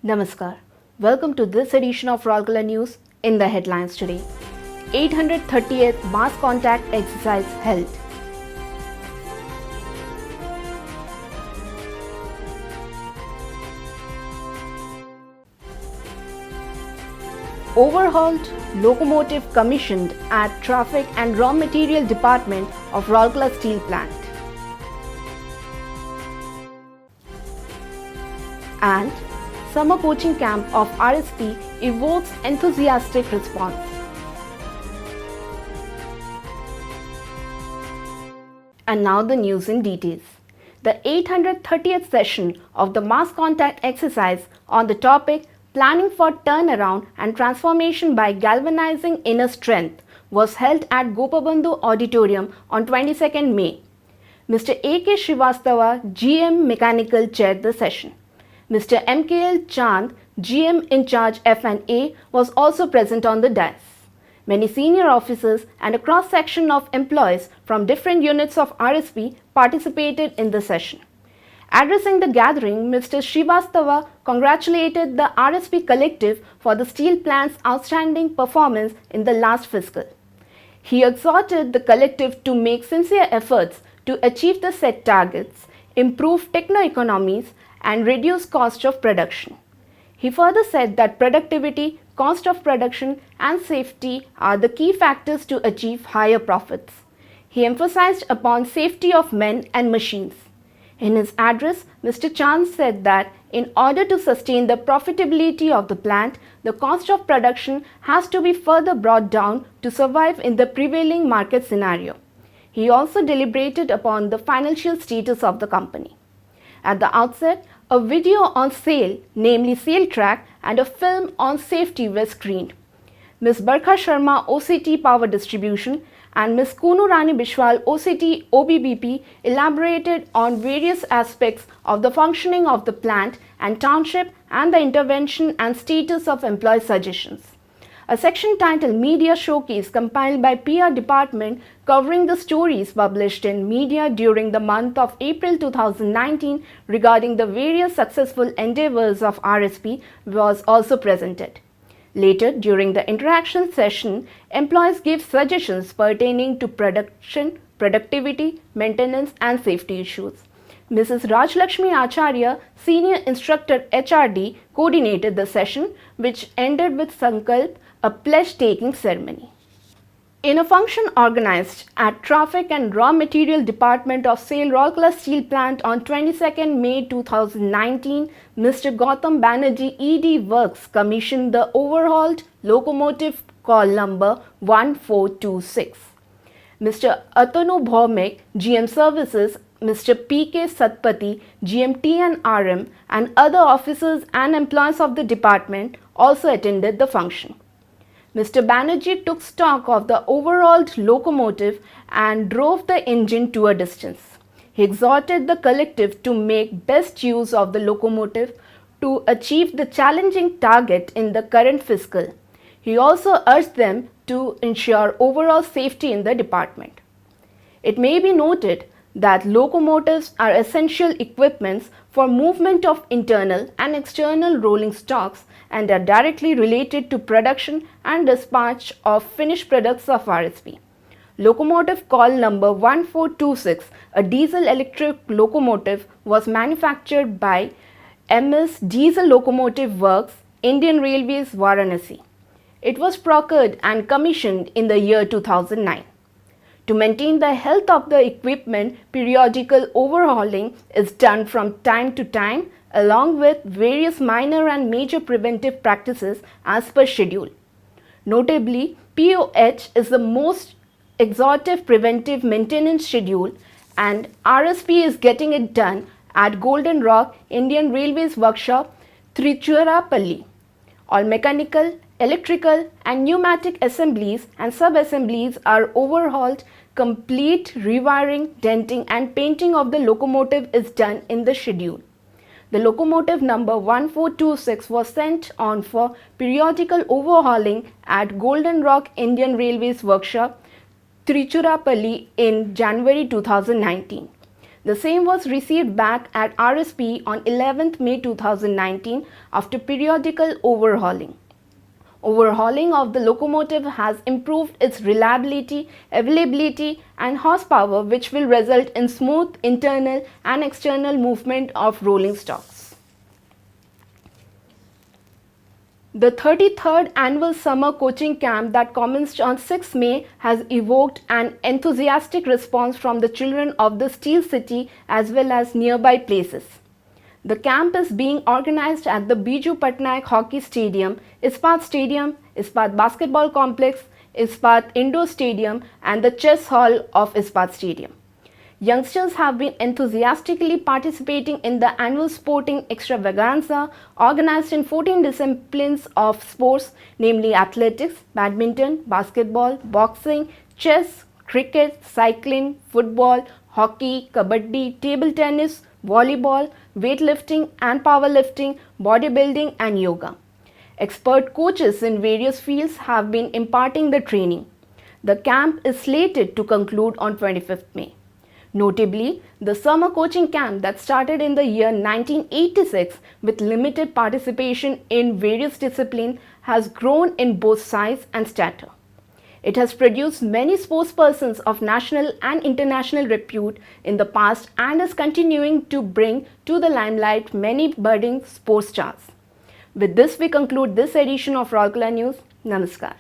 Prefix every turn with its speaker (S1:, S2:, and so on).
S1: Namaskar. Welcome to this edition of Rourkela News in the headlines today. 830th Mass Contact Exercise held. Overhauled locomotive commissioned at Traffic and Raw Material Department of Rourkela Steel Plant. And summer coaching camp of RSP evokes enthusiastic response. And now the news in details. The 830th session of the Mass Contact Exercise on the topic Planning for Turnaround and Transformation by Galvanizing Inner Strength was held at Gopabandhu Auditorium on 22nd May. Mr. A.K. Srivastava, GM Mechanical, chaired the session. Mr. M.K.L. Chand, GM in charge F&A, was also present on the dais. Many senior officers and a cross-section of employees from different units of RSP participated in the session. Addressing the gathering, Mr. Srivastava congratulated the RSP collective for the steel plant's outstanding performance in the last fiscal. He exhorted the collective to make sincere efforts to achieve the set targets, improve techno-economies, and reduce cost of production. He further said that productivity, cost of production, and safety are the key factors to achieve higher profits. He emphasized upon safety of men and machines. In his address, Mr. Chand said that in order to sustain the profitability of the plant, the cost of production has to be further brought down to survive in the prevailing market scenario. He also deliberated upon the financial status of the company. At the outset, a video on SAIL, namely SAIL track, and a film on safety were screened. Ms. Barkha Sharma, OCT Power Distribution, and Ms. Kunu Rani Bishwal, OCT OBBP, elaborated on various aspects of the functioning of the plant and township and the intervention and status of employee suggestions. A section titled Media Showcase compiled by PR Department covering the stories published in media during the month of April 2019 regarding the various successful endeavors of RSP was also presented. Later, during the interaction session, employees gave suggestions pertaining to production, productivity, maintenance, and safety issues. Mrs. Rajlakshmi Acharya, Senior Instructor HRD, coordinated the session, which ended with Sankalp, a pledge-taking ceremony. In a function organized at Traffic and Raw Material Department of SAIL Rourkela Steel Plant on 22nd May 2019, Mr. Gautam Banerjee ED Works commissioned the overhauled locomotive call number 1426. Mr. Atanu Bhaumik, GM Services, Mr. P.K. Satpathy, GM T&RM, and other officers and employees of the department also attended the function. Mr. Banerjee took stock of the overhauled locomotive and drove the engine to a distance. He exhorted the collective to make best use of the locomotive to achieve the challenging target in the current fiscal. He also urged them to ensure overall safety in the department. It may be noted that locomotives are essential equipments for movement of internal and external rolling stocks and are directly related to production and dispatch of finished products of RSP. Locomotive call number 1426, a diesel-electric locomotive, was manufactured by MS Diesel Locomotive Works, Indian Railways, Varanasi. It was procured and commissioned in the year 2009. To maintain the health of the equipment, periodical overhauling is done from time to time, along with various minor and major preventive practices as per schedule. Notably, POH is the most exhaustive preventive maintenance schedule, and RSP is getting it done at Golden Rock Indian Railways Workshop, Trichurapalli. All mechanical, electrical, and pneumatic assemblies and sub-assemblies are overhauled. Complete rewiring, denting, and painting of the locomotive is done in the schedule. The locomotive number 1426 was sent on for periodical overhauling at Golden Rock Indian Railways Workshop, Trichurapalli in January 2019. The same was received back at RSP on 11th May 2019 after periodical overhauling. Overhauling of the locomotive has improved its reliability, availability and horsepower, which will result in smooth internal and external movement of rolling stocks. The 33rd annual summer coaching camp that commenced on 6 May has evoked an enthusiastic response from the children of the Steel City as well as nearby places. The camp is being organized at the Biju Patnaik Hockey Stadium, Ispat Basketball Complex, Ispat Indoor Stadium and the Chess Hall of Ispat Stadium. Youngsters have been enthusiastically participating in the annual sporting extravaganza organized in 14 disciplines of sports, namely athletics, badminton, basketball, boxing, chess, cricket, cycling, football, hockey, kabaddi, table tennis, volleyball, weightlifting and powerlifting, bodybuilding and yoga. Expert coaches in various fields have been imparting the training. The camp is slated to conclude on 25th May. Notably, the summer coaching camp that started in the year 1986 with limited participation in various disciplines has grown in both size and stature. It has produced many sportspersons of national and international repute in the past and is continuing to bring to the limelight many budding sports stars. With this, we conclude this edition of Rourkela News. Namaskar.